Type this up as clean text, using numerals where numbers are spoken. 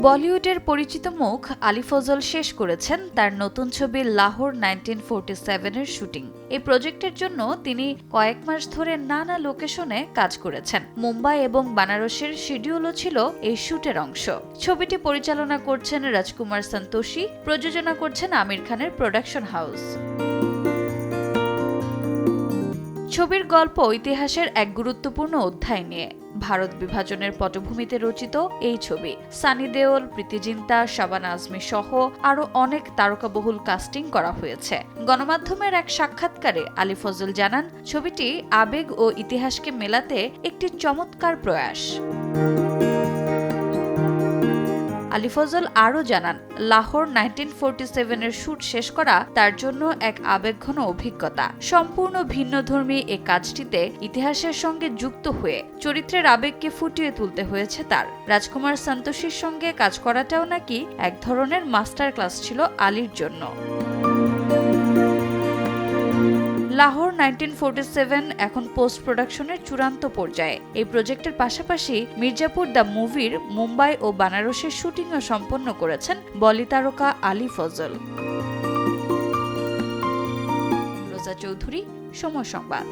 বলিউডের পরিচিত মুখ আলী ফজল শেষ করেছেন তার নতুন ছবি লাহোর 1947-এর শুটিং। এই প্রজেক্টের জন্য তিনি কয়েক মাস ধরে নানা লোকেশনে কাজ করেছেন। মুম্বাই এবং বানারসের শিডিউলও ছিল এই শুটের অংশ। ছবিটি পরিচালনা করছেন রাজকুমার সন্তোষী, প্রযোজনা করছেন আমির খানের প্রোডাকশন হাউস। ছবির গল্প ইতিহাসের এক গুরুত্বপূর্ণ অধ্যায় নিয়ে। ভারত বিভাজনের পটভূমিতে রচিত এই ছবি সানি দেওল, প্রীতি জিন্তা, শাবানা আজমি সহ আরও অনেক তারকাবহুল কাস্টিং করা হয়েছে। গণমাধ্যমের এক সাক্ষাৎকারে আলী ফজল জানান, ছবিটি আবেগ ও ইতিহাসকে মেলাতে একটি চমৎকার প্রয়াস। আলী ফজল আরও জানান, লাহোর 1947-এর শুট শেষ করা তার জন্য এক আবেগঘন অভিজ্ঞতা। সম্পূর্ণ ভিন্নধর্মী এ কাজটিতে ইতিহাসের সঙ্গে যুক্ত হয়ে চরিত্রের আবেগকে ফুটিয়ে তুলতে হয়েছে তার। রাজকুমার সন্তোষীর সঙ্গে কাজ করাটাও নাকি এক ধরনের মাস্টার ক্লাস ছিল আলীর জন্য। লাহোর 1947 এখন পোস্ট প্রোডাকশনের চূড়ান্ত পর্যায়ে। এই প্রজেক্টের পাশাপাশি মির্জাপুর দ্য মুভির মুম্বাই ও বানারসের শুটিংও সম্পন্ন করেছেন বলি তারকা আলী ফজল। রোজা চৌধুরী, সময় সংবাদ।